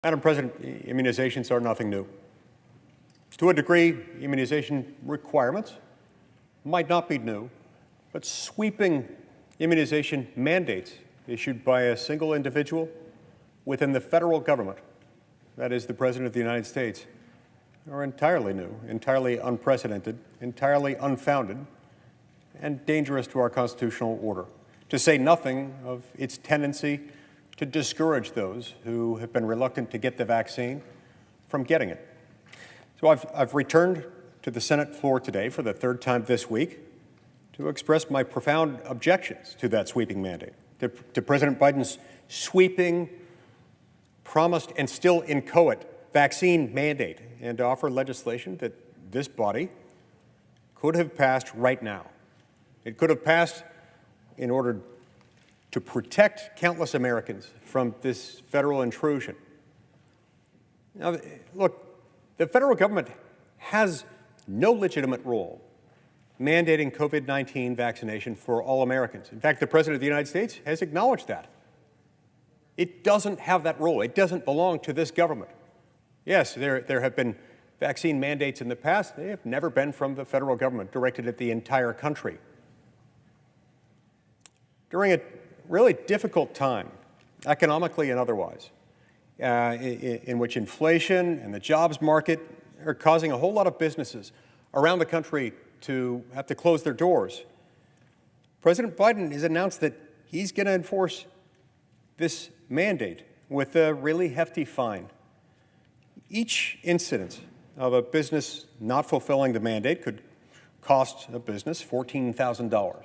Madam President, immunizations are nothing new. To a degree, immunization requirements might not be new, but sweeping immunization mandates issued by a single individual within the federal government, that is the President of the United States, are entirely new, entirely unprecedented, entirely unfounded, and dangerous to our constitutional order, to say nothing of its tendency to discourage those who have been reluctant to get the vaccine from getting it. So I've returned to the Senate floor today for the third time this week to express my profound objections to that sweeping mandate, to President Biden's sweeping, promised and still inchoate vaccine mandate, and to offer legislation that this body could have passed right now. It could have passed in order to protect countless Americans from this federal intrusion. Now, look, the federal government has no legitimate role mandating COVID-19 vaccination for all Americans. In fact, the President of the United States has acknowledged that. It doesn't have that role. It doesn't belong to this government. Yes, there have been vaccine mandates in the past. They have never been from the federal government, directed at the entire country. During a really difficult time, economically and otherwise, in which inflation and the jobs market are causing a whole lot of businesses around the country to have to close their doors, President Biden has announced that he's going to enforce this mandate with a really hefty fine. Each incident of a business not fulfilling the mandate could cost a business $14,000.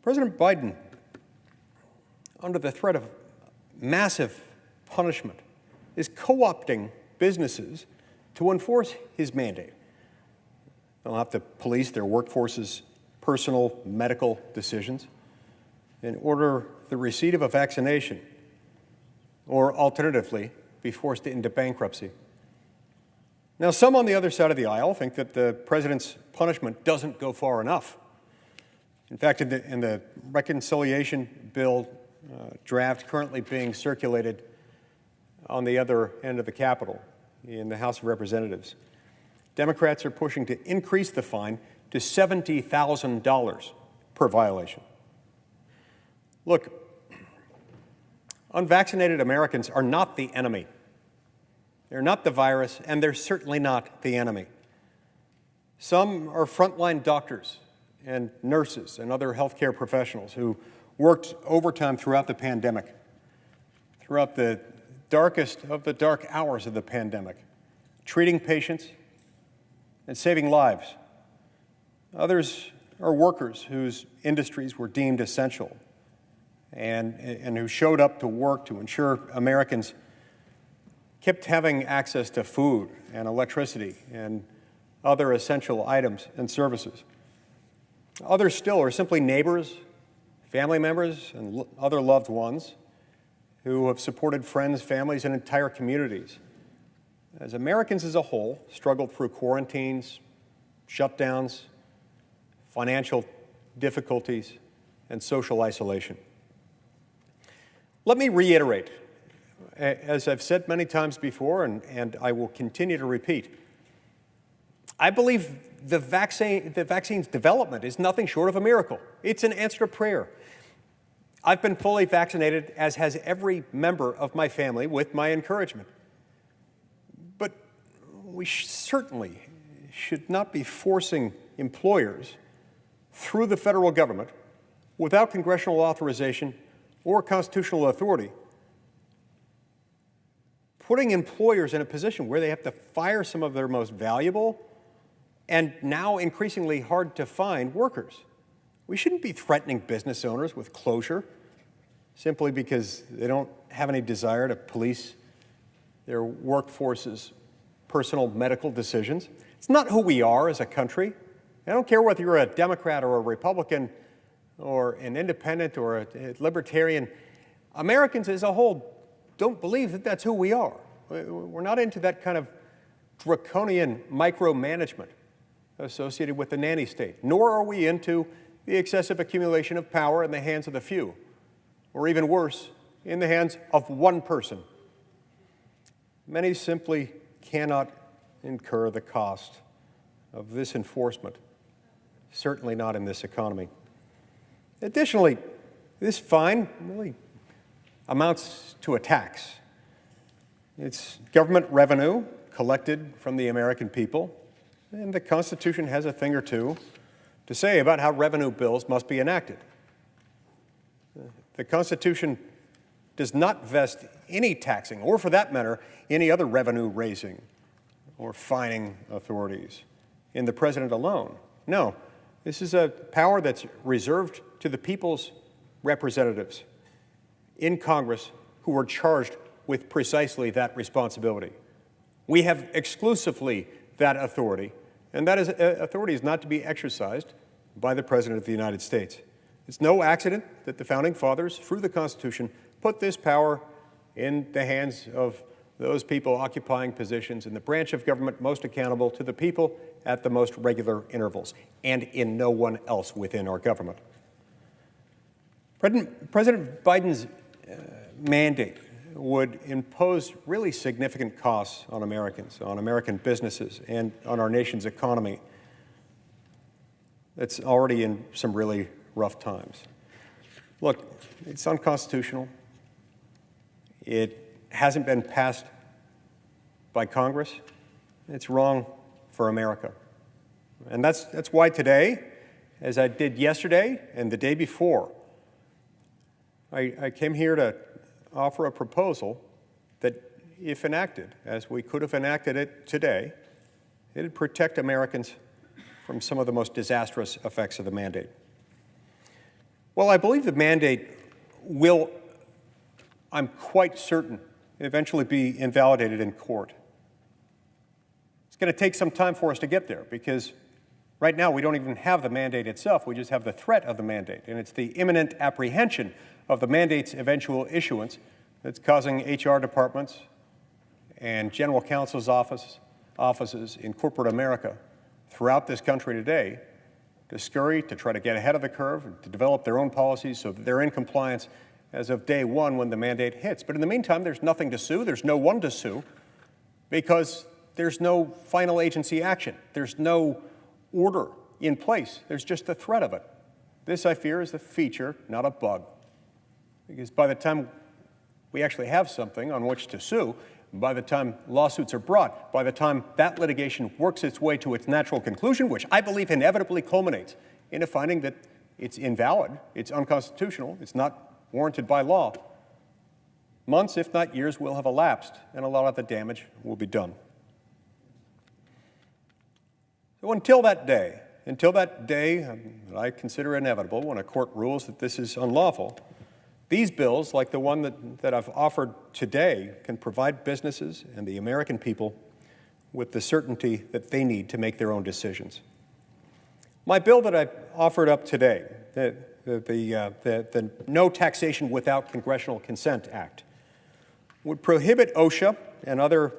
President Biden, under the threat of massive punishment, is co-opting businesses to enforce his mandate. They'll have to police their workforce's personal medical decisions and order the receipt of a vaccination, or alternatively, be forced into bankruptcy. Now, some on the other side of the aisle think that the president's punishment doesn't go far enough. In fact, in the reconciliation bill draft currently being circulated on the other end of the Capitol in the House of Representatives, Democrats are pushing to increase the fine to $70,000 per violation. Look, unvaccinated Americans are not the enemy. They're not the virus, and they're certainly not the enemy. Some are frontline doctors and nurses and other healthcare professionals who worked overtime throughout the pandemic, throughout the darkest of the dark hours of the pandemic, treating patients and saving lives. Others are workers whose industries were deemed essential and who showed up to work to ensure Americans kept having access to food and electricity and other essential items and services. Others still are simply neighbors, family members, and other loved ones who have supported friends, families, and entire communities as Americans as a whole struggled through quarantines, shutdowns, financial difficulties, and social isolation. Let me reiterate, as I've said many times before, and I will continue to repeat, I believe the vaccine's development is nothing short of a miracle. It's an answer to prayer. I've been fully vaccinated, as has every member of my family, with my encouragement. But we certainly should not be forcing employers through the federal government without congressional authorization or constitutional authority, putting employers in a position where they have to fire some of their most valuable and now increasingly hard to find workers. We shouldn't be threatening business owners with closure simply because they don't have any desire to police their workforce's personal medical decisions. It's not who we are as a country. I don't care whether you're a Democrat or a Republican or an independent or a libertarian. Americans as a whole don't believe that that's who we are. We're not into that kind of draconian micromanagement associated with the nanny state, nor are we into the excessive accumulation of power in the hands of the few, or even worse, in the hands of one person Many simply cannot incur the cost of this enforcement, certainly not in this economy. Additionally, this fine really amounts to a tax. It's government revenue collected from the American people, and the Constitution has a thing or two to say about how revenue bills must be enacted. The Constitution does not vest any taxing, or for that matter, any other revenue-raising or fining authorities in the president alone. No, this is a power that's reserved to the people's representatives in Congress who are charged with precisely that responsibility. We have exclusively that authority, and that authority is not to be exercised by the President of the United States. It's no accident that the Founding Fathers, through the Constitution, put this power in the hands of those people occupying positions in the branch of government most accountable to the people at the most regular intervals, and in no one else within our government. President Biden's mandate would impose really significant costs on Americans, on American businesses, and on our nation's economy that's already in some really rough times. Look, it's unconstitutional. It hasn't been passed by Congress. It's wrong for America. And that's why today, as I did yesterday and the day before, I came here to offer a proposal that, if enacted, as we could have enacted it today, it would protect Americans from some of the most disastrous effects of the mandate. Well, I believe the mandate will, I'm quite certain, eventually be invalidated in court. It's going to take some time for us to get there, because right now we don't even have the mandate itself. We just have the threat of the mandate, and it's the imminent apprehension of the mandate's eventual issuance that's causing HR departments and general counsel's offices in corporate America throughout this country today to scurry, to try to get ahead of the curve, to develop their own policies so that they're in compliance as of day one when the mandate hits. But in the meantime, there's nothing to sue. There's no one to sue because there's no final agency action. There's no order in place. There's just the threat of it. This, I fear, is a feature, not a bug. Because by the time we actually have something on which to sue, by the time lawsuits are brought, by the time that litigation works its way to its natural conclusion, which I believe inevitably culminates in a finding that it's invalid, it's unconstitutional, it's not warranted by law, months, if not years, will have elapsed, and a lot of the damage will be done. So until that day I consider inevitable, when a court rules that this is unlawful, these bills, like the one that I've offered today, can provide businesses and the American people with the certainty that they need to make their own decisions. My bill that I've offered up today, the No Taxation Without Congressional Consent Act, would prohibit OSHA and other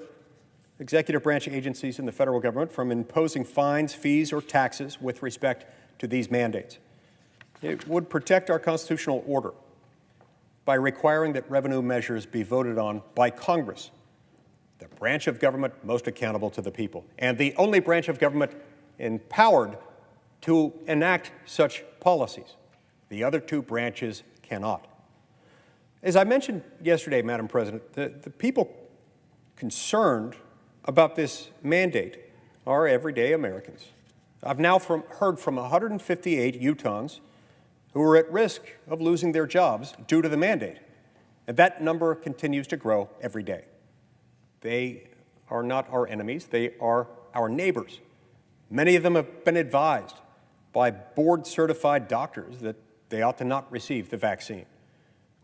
executive branch agencies in the federal government from imposing fines, fees, or taxes with respect to these mandates. It would protect our constitutional order by requiring that revenue measures be voted on by Congress, the branch of government most accountable to the people, and the only branch of government empowered to enact such policies. The other two branches cannot. As I mentioned yesterday, Madam President, the people concerned about this mandate are everyday Americans. I've now heard from 158 Utahns who are at risk of losing their jobs due to the mandate. And that number continues to grow every day. They are not our enemies, they are our neighbors. Many of them have been advised by board-certified doctors that they ought to not receive the vaccine.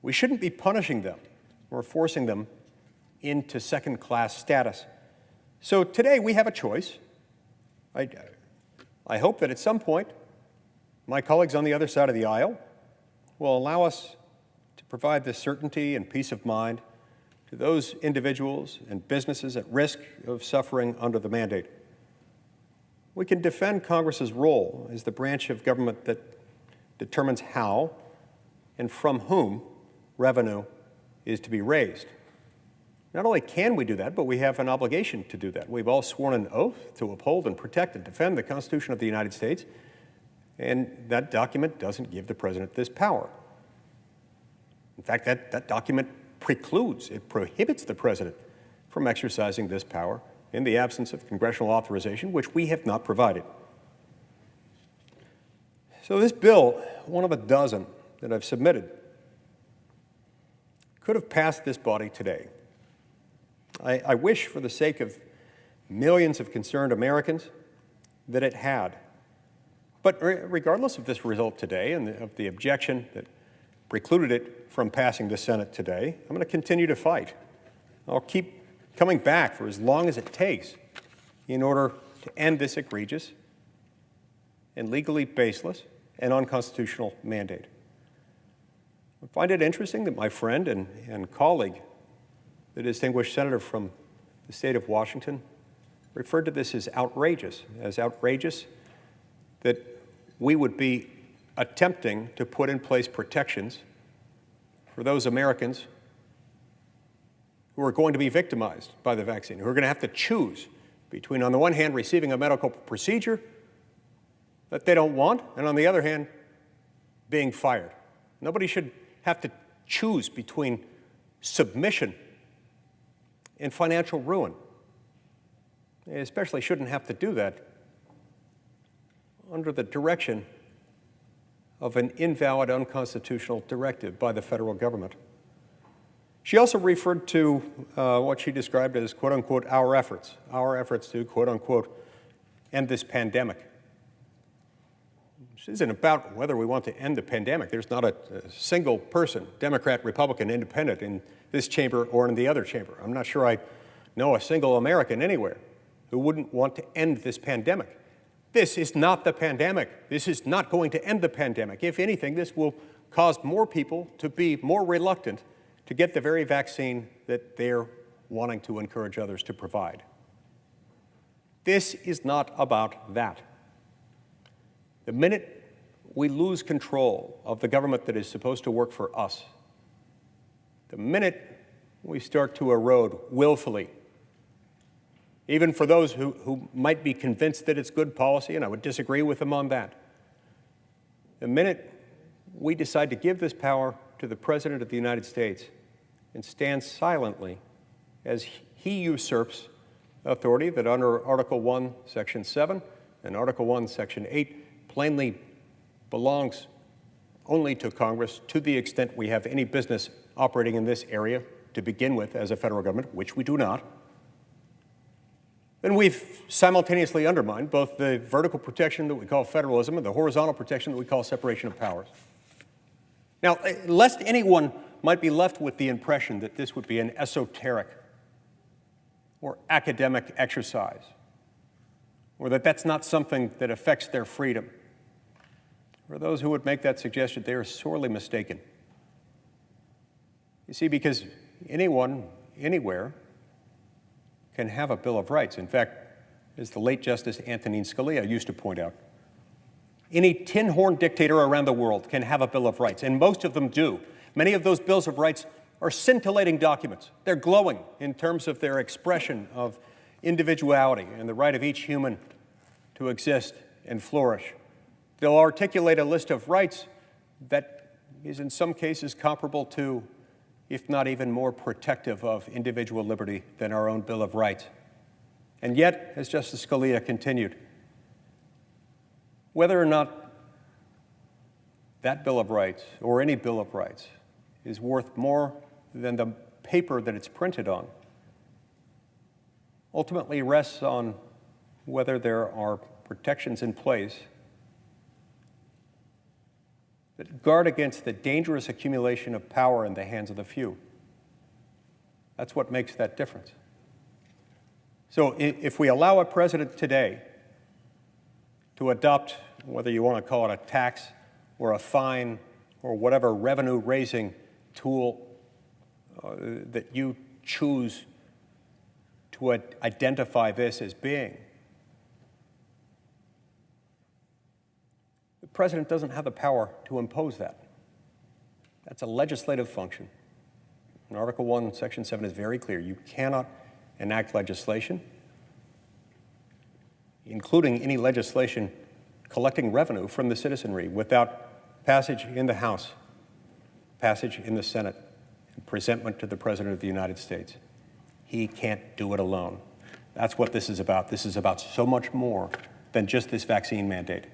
We shouldn't be punishing them or forcing them into second-class status. So today we have a choice. I hope that at some point my colleagues on the other side of the aisle will allow us to provide the certainty and peace of mind to those individuals and businesses at risk of suffering under the mandate. We can defend Congress's role as the branch of government that determines how and from whom revenue is to be raised. Not only can we do that, but we have an obligation to do that. We've all sworn an oath to uphold and protect and defend the Constitution of the United States, and that document doesn't give the president this power. In fact, that document prohibits the president from exercising this power in the absence of congressional authorization, which we have not provided. So this bill, one of a dozen that I've submitted, could have passed this body today. I wish, for the sake of millions of concerned Americans, that it had. But regardless of this result today and of the objection that precluded it from passing the Senate today, I'm going to continue to fight. I'll keep coming back for as long as it takes in order to end this egregious and legally baseless and unconstitutional mandate. I find it interesting that my friend and colleague, the distinguished senator from the state of Washington, referred to this as outrageous that we would be attempting to put in place protections for those Americans who are going to be victimized by the vaccine, who are going to have to choose between, on the one hand, receiving a medical procedure that they don't want, and on the other hand, being fired. Nobody should have to choose between submission and financial ruin. They especially shouldn't have to do that under the direction of an invalid, unconstitutional directive by the federal government. She also referred to what she described as, quote unquote, our efforts to, quote unquote, end this pandemic. This isn't about whether we want to end the pandemic. There's not a single person, Democrat, Republican, Independent, in this chamber or in the other chamber. I'm not sure I know a single American anywhere who wouldn't want to end this pandemic. This is not the pandemic. This is not going to end the pandemic. If anything, this will cause more people to be more reluctant to get the very vaccine that they're wanting to encourage others to provide. This is not about that. The minute we lose control of the government that is supposed to work for us, the minute we start to erode willfully, even for those who might be convinced that it's good policy, and I would disagree with them on that, the minute we decide to give this power to the President of the United States and stand silently as he usurps authority that under Article 1, Section 7 and Article 1, Section 8 plainly belongs only to Congress to the extent we have any business operating in this area to begin with as a federal government, which we do not, then we've simultaneously undermined both the vertical protection that we call federalism and the horizontal protection that we call separation of powers. Now, lest anyone might be left with the impression that this would be an esoteric or academic exercise, or that that's not something that affects their freedom, for those who would make that suggestion, they are sorely mistaken. You see, because anyone, anywhere, can have a Bill of Rights. In fact, as the late Justice Antonin Scalia used to point out, any tin-horn dictator around the world can have a Bill of Rights, and most of them do. Many of those Bills of Rights are scintillating documents. They're glowing in terms of their expression of individuality and the right of each human to exist and flourish. They'll articulate a list of rights that is in some cases comparable to, if not even more protective of, individual liberty than our own Bill of Rights. And yet, as Justice Scalia continued, whether or not that Bill of Rights or any Bill of Rights is worth more than the paper that it's printed on ultimately rests on whether there are protections in place that guard against the dangerous accumulation of power in the hands of the few. That's what makes that difference. So if we allow a president today to adopt, whether you want to call it a tax or a fine or whatever revenue-raising tool that you choose to identify this as being, the president doesn't have the power to impose that. That's a legislative function. And Article 1, Section 7 is very clear. You cannot enact legislation, including any legislation collecting revenue from the citizenry, without passage in the House, passage in the Senate, and presentment to the President of the United States. He can't do it alone. That's what this is about. This is about so much more than just this vaccine mandate.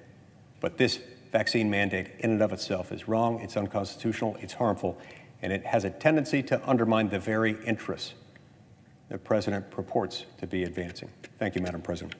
But this vaccine mandate in and of itself is wrong, it's unconstitutional, it's harmful, and it has a tendency to undermine the very interests the President purports to be advancing. Thank you, Madam President.